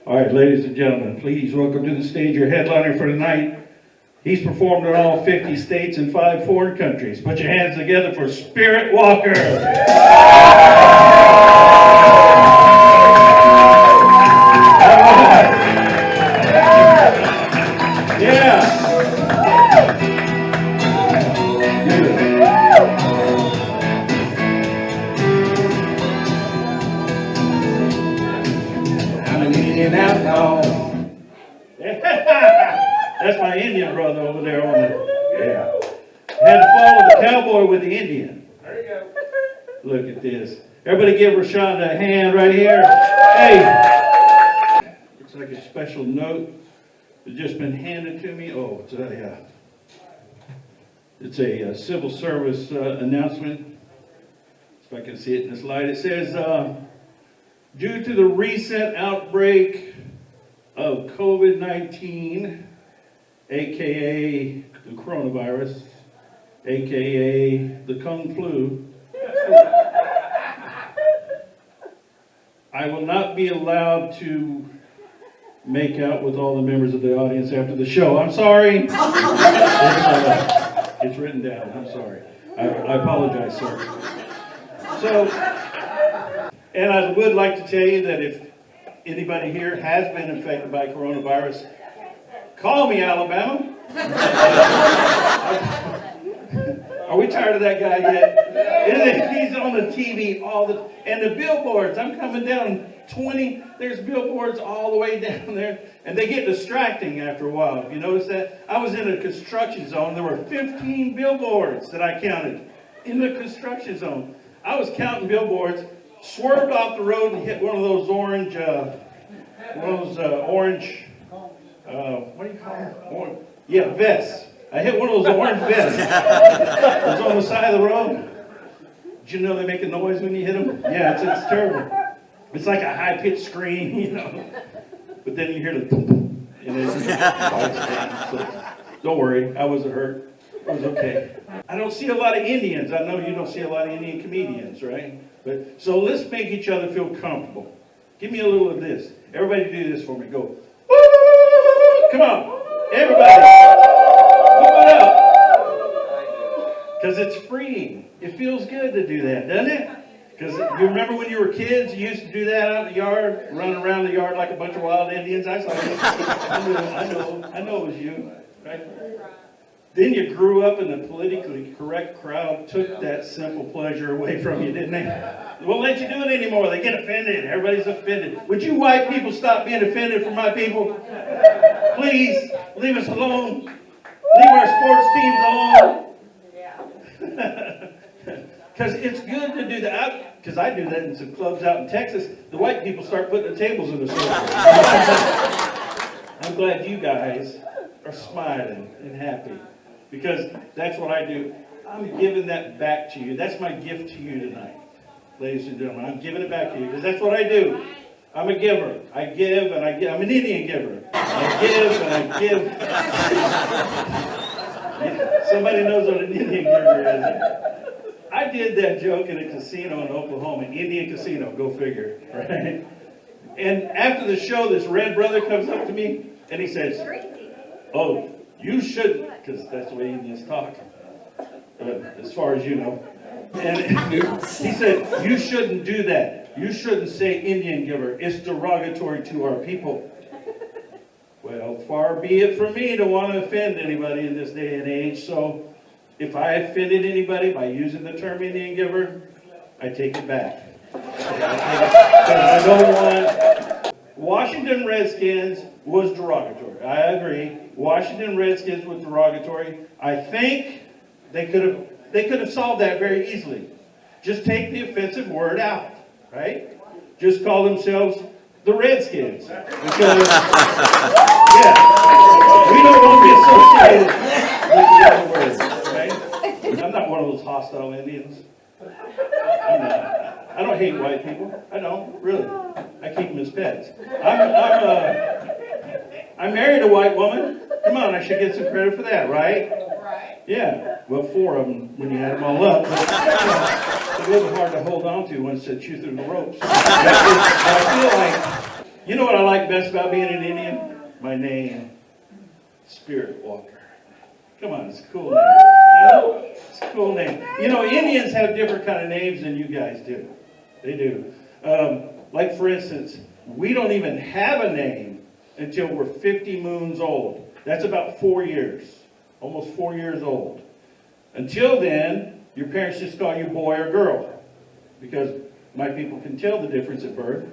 All right, ladies and gentlemen, please welcome to the stage your headliner for tonight. He's performed in all 50 states and 5 foreign countries. Put your hands together for SpiritWalker. Yeah. I'm an Indian outlaw. That's my Indian brother over there on the, yeah. Had to follow the cowboy with the Indian. There you go. Look at this. Everybody give Rashonda a hand right here. Hey. Looks like a special note that's just been handed to me. Oh, it's a civil service announcement. If I can see it in this light. It says, due to the recent outbreak of COVID-19, aka the coronavirus, aka the Kung Flu, I will not be allowed to make out with all the members of the audience after the show. I'm sorry. It's written down. I'm sorry. I apologize, sir. So, and I would like to tell you that if anybody here has been infected by coronavirus, call me, Alabama. Are we tired of that guy yet? He's on the TV and the billboards. I'm coming down 20. There's billboards all the way down there, and they get distracting after a while. If you notice that, I was in a construction zone. There were 15 billboards that I counted in the construction zone. I was counting billboards, swerved off the road and hit one of those orange, what do you call them? Yeah, vests. I hit one of those orange vests. It was on the side of the road. Did you know they make a noise when you hit them? Yeah, it's terrible. It's like a high-pitched scream, you know. But then you hear the boom, and so, don't worry, I wasn't hurt. It was okay. I don't see a lot of Indians. I know you don't see a lot of Indian comedians, right? But so let's make each other feel comfortable. Give me a little of this. Everybody do this for me. Go. Come on. Everybody. Keep it up. Because it's freeing. It feels good to do that, doesn't it? Because you remember when you were kids, you used to do that out in the yard, running around the yard like a bunch of wild Indians. I saw you. I know it was you, right? Then you grew up and the politically correct crowd took that simple pleasure away from you, didn't they? They won't let you do it anymore. They get offended. Everybody's offended. Would you white people stop being offended for my people? Please, leave us alone. Leave our sports teams alone. Because it's good to do that. Because I do that in some clubs out in Texas. The white people start putting the tables in the circle. I'm glad you guys are smiling and happy. Because that's what I do. I'm giving that back to you. That's my gift to you tonight, ladies and gentlemen. I'm giving it back to you because that's what I do. I'm a giver. I give and I give. I'm an Indian giver. I give and I give. Yeah, somebody knows what an Indian giver is. I did that joke in a casino in Oklahoma, an Indian casino. Go figure, right? And after the show, this red brother comes up to me and he says, "Oh, you shouldn't," because that's the way Indians talk, as far as you know. And he said, "You shouldn't do that. You shouldn't say Indian giver. It's derogatory to our people." Well, far be it from me to want to offend anybody in this day and age. So if I offended anybody by using the term Indian giver, I take it back. I don't want... Washington Redskins was derogatory. I agree. Washington Redskins was derogatory. I think they could have solved that very easily. Just take the offensive word out, right? Just call themselves the Redskins. Because, yeah, we don't want to be associated with the other words, right? I'm not one of those hostile Indians. I'm not. I don't hate white people. I don't, really. I keep them as pets. I married a white woman. Come on, I should get some credit for that, right? Right. Yeah. Well, 4 of them when you add them all up. It's a little hard to hold on to once they chew through the ropes. I feel like You know what I like best about being an Indian? My name, SpiritWalker. Come on, it's a cool name. You know? It's a cool name. You know, Indians have different kind of names than you guys do. They do. Like, for instance, we don't even have a name until we're 50 moons old. That's about 4 years. Almost 4 years old. Until then, your parents just call you boy or girl. Because my people can tell the difference at birth.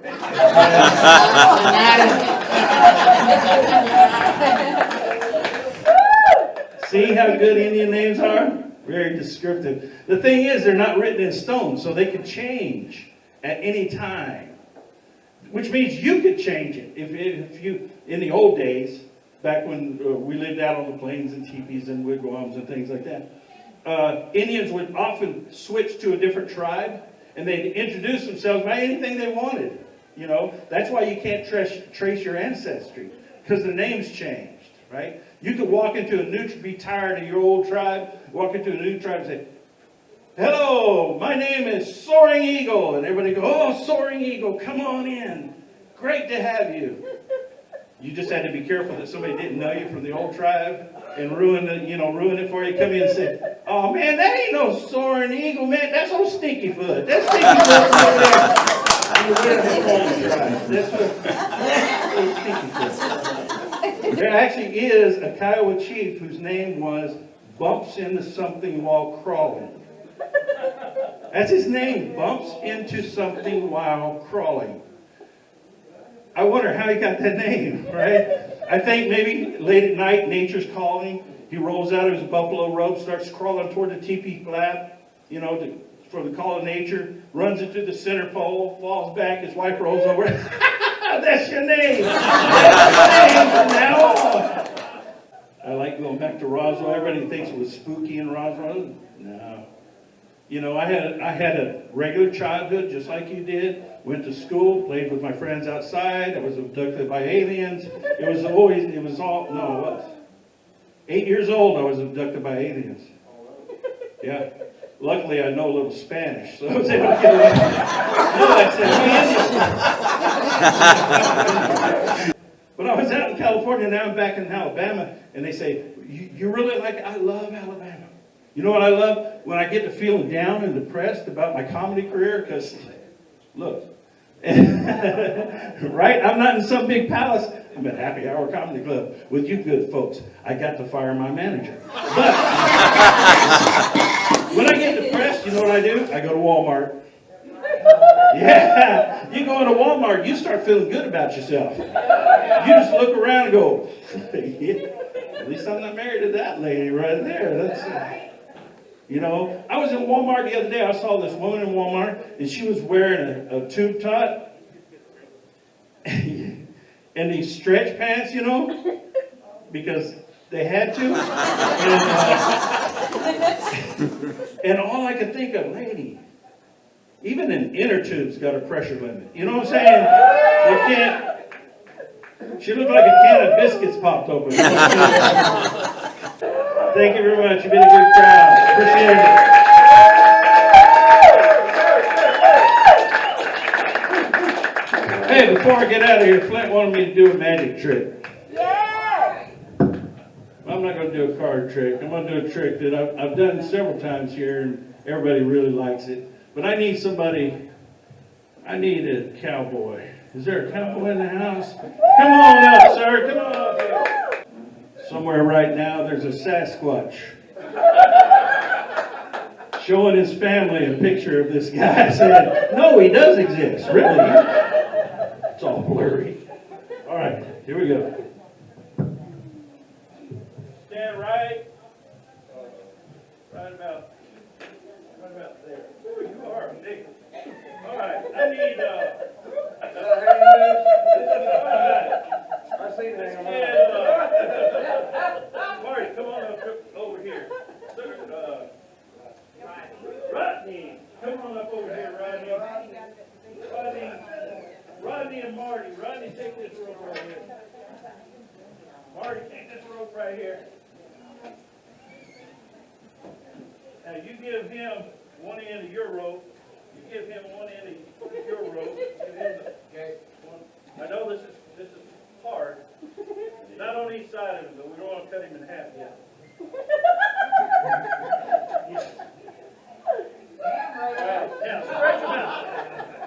See how good Indian names are? Very descriptive. The thing is, they're not written in stone, so they could change at any time. Which means you could change it. If you, in the old days, back when we lived out on the plains and teepees and wigwams and things like that, Indians would often switch to a different tribe, and they'd introduce themselves by anything they wanted. You know, that's why you can't trace your ancestry, because the names changed, right? You could walk into a new, be tired of your old tribe, walk into a new tribe and say, hello, my name is Soaring Eagle. And everybody go, oh, Soaring Eagle, come on in. Great to have you. You just had to be careful that somebody didn't know you from the old tribe and ruin it for you. Come in and say, oh man, that ain't no Soaring Eagle, man. That's old Stinky Foot. That's Stinky Foot over there. That's what Stinky Foot. There actually is a Kiowa chief whose name was Bumps into Something While Crawling. That's his name, Bumps into Something While Crawling. I wonder how he got that name, right? I think maybe late at night, nature's calling. He rolls out of his buffalo robe, starts crawling toward the teepee flap, you know, for the call of nature, runs into the center pole, falls back, his wife rolls over. That's your name. That's your name from now on. I like going back to Roswell. Everybody thinks it was spooky in Roswell. No. You know, I had a regular childhood just like you did. Went to school, played with my friends outside. I was abducted by aliens. It was 8 years old I was abducted by aliens. Yeah. Luckily, I know a little Spanish, so I was able to get away. But I was out in California, now I'm back in Alabama, and they say, you really like it? I love Alabama. You know what I love? When I get to feeling down and depressed about my comedy career, because, look, right? I'm not in some big palace. I'm at Happy Hour Comedy Club with you good folks. I got to fire my manager. But when I get depressed, you know what I do? I go to Walmart. Yeah, you go into Walmart, you start feeling good about yourself. You just look around and go, yeah, at least I'm not married to that lady right there. That's, you know, I was in Walmart the other day. I saw this woman in Walmart, and she was wearing a tube top and these stretch pants, you know, because they had to. And all I could think of, lady, even an inner tube's got a pressure limit. You know what I'm saying? They can't. She looked like a can of biscuits popped open. Thank you very much. You've been a good crowd. Appreciate it. Hey, before I get out of here, Flint wanted me to do a magic trick. Yeah! I'm not going to do a card trick. I'm going to do a trick that I've done several times here, and everybody really likes it. But I need somebody, I need a cowboy. Is there a cowboy in the house? Come on up, sir. Come on up here. Somewhere right now, there's a Sasquatch showing his family a picture of this guy saying, no, he does exist, really. It's all blurry. All right, here we go. Stand right about there. Ooh, you are big. All right, I need, I see that. Marty, come on up over here. Rodney, come on up over here, Rodney. Rodney and Marty. Rodney, take this rope right here. Marty, take this rope right here. Now you give him one end of your rope. You give him one end of your rope. Give him the, okay. I know this is hard. Not on each side of him, but we don't want to cut him in half yet. Now stretch them out.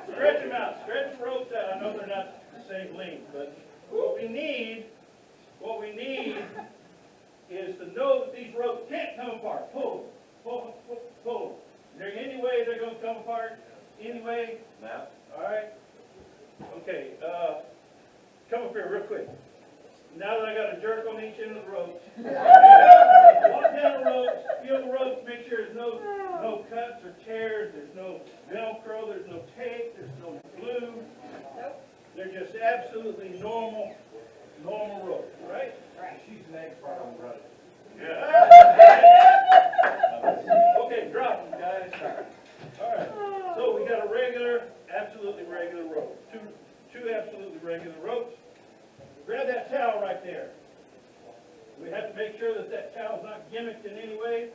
Stretch them out. Stretch the ropes out. I know they're not the same length, but what we need is to know that these ropes can't come apart. Pull, pull, pull, pull. Is there any way they're going to come apart? Any way? No. All right. Okay. Come up here real quick. Now that I got a jerk on each end of the ropes, walk down the ropes, feel the ropes, make sure there's no cuts or tears, there's no Velcro, there's no tape, there's no glue. They're just absolutely normal ropes, right? Right. She's an expert on running. Yeah. Okay, drop them, guys. All right. So we got a regular, absolutely regular rope. Two absolutely regular ropes. Grab that towel right there. We have to make sure that towel's not gimmicked in any way.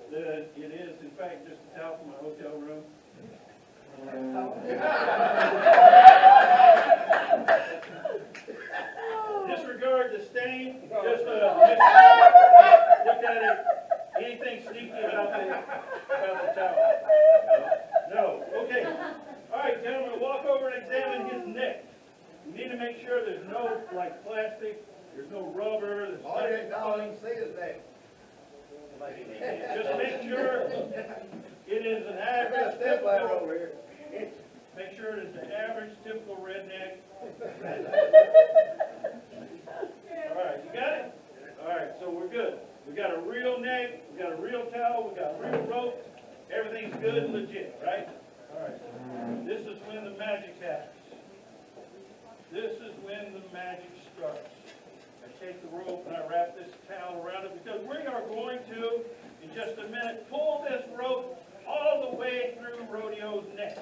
That it is, in fact, just a towel from my hotel room. Disregard the stain. Just look at it. Anything sneaky about the towel? No. Okay. All right, gentlemen, walk over and examine his neck. You need to make sure there's no plastic, there's no rubber, there's All you can see is that. just make sure it is an average typical. Make sure it is an average typical redneck. All right, you got it? All right, so we're good. We got a real neck, we got a real towel, we got real rope. Everything's good and legit, right? All right. This is when the magic happens. This is when the magic starts. I take the rope and I wrap this towel around it because we are going to, in just a minute, pull this rope all the way through Rodeo's neck.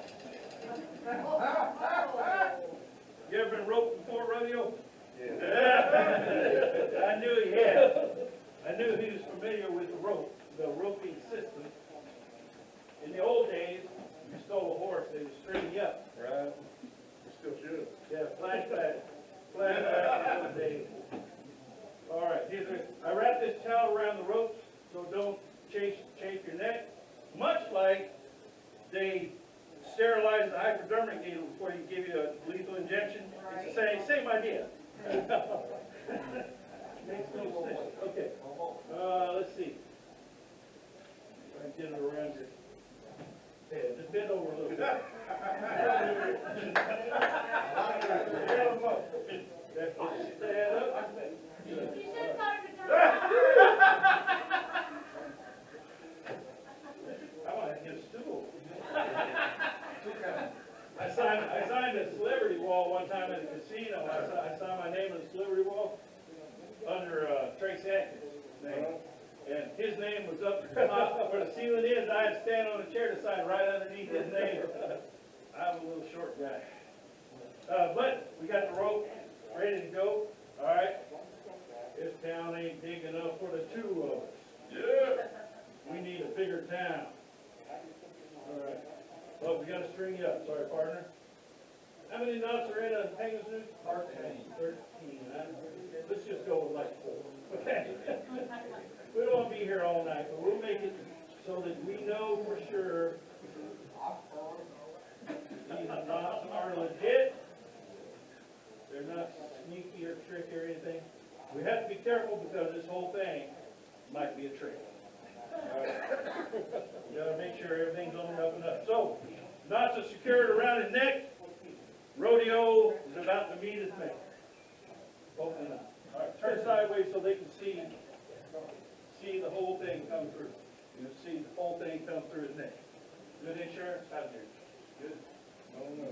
You ever been roped before, Rodeo? Yeah. I knew he had. I knew he was familiar with the roping system. In the old days, you stole a horse, they would string you up. Right. We still should. Yeah, flashback in those days. All right, I wrap this towel around the ropes so don't chafe your neck. Much like they sterilize the hypodermic needle before you give you a lethal injection. It's the same idea. Makes no sense. Okay. Let's see. Try and get it around your head. Just bend over a little bit. Stand up. You should have thought of it. I want to get a stool. I signed a celebrity wall one time at a casino. I signed my name on the celebrity wall under Trace Atkins' name. And his name was up top where the ceiling is. I had to stand on a chair to sign right underneath his name. I'm a little short guy. But we got the rope ready to go. All right. This town ain't big enough for the two of us. Yeah. We need a bigger town. All right. Well, we got to string you up. Sorry, partner. How many knots are in a hanging noose? 13. 13. Let's just go with like 4. Okay. We don't want to be here all night, but we'll make it so that we know for sure these knots are legit. They're not sneaky or tricky or anything. We have to be careful because this whole thing might be a trick. All right. You got to make sure everything's on the up and up. So, knots are secured around his neck. Rodeo is about to meet his mate. Open it up. All right, turn sideways so they can see the whole thing come through. You can see the whole thing come through his neck. Good insurance? How's yours? Good.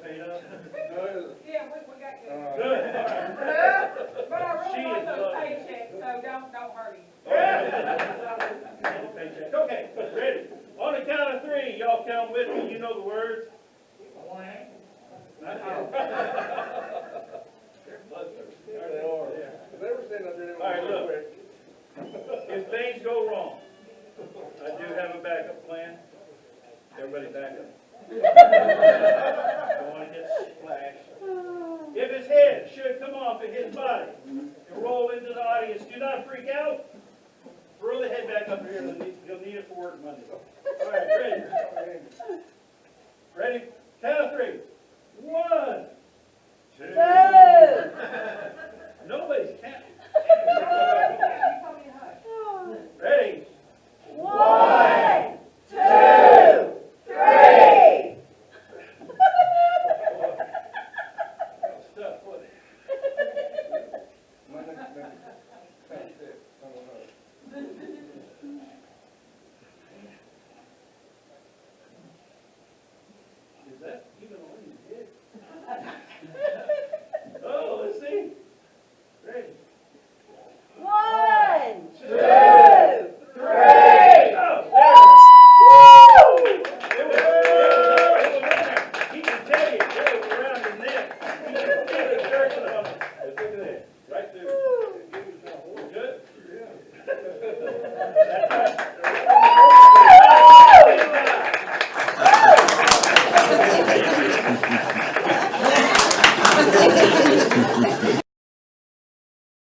Paid up? Yeah, we got good. Good. All right. But I She really want is those lovely. paychecks, so don't hurt him. Paycheck. Okay, ready. On the count of 3, y'all count with me. You know the words. All right, look. If things go wrong, I do have a backup plan. Everybody back up. Don't want to get splashed. If his head should off of his body and roll into the audience. Do not freak out. Throw the head back up here. You'll need it for work Monday. All right, ready? Ready? Count of 3. 1, 2. Nobody's counting. Ready? 1, 2, 3. Stuff, wasn't it? Is that even on your head? Oh, let's see. Ready? 1, 2, 3. Oh, there. It was in there. He can tell you it was around his neck. He can feel it jerking on it. Look at that. Right there. Good? That's right.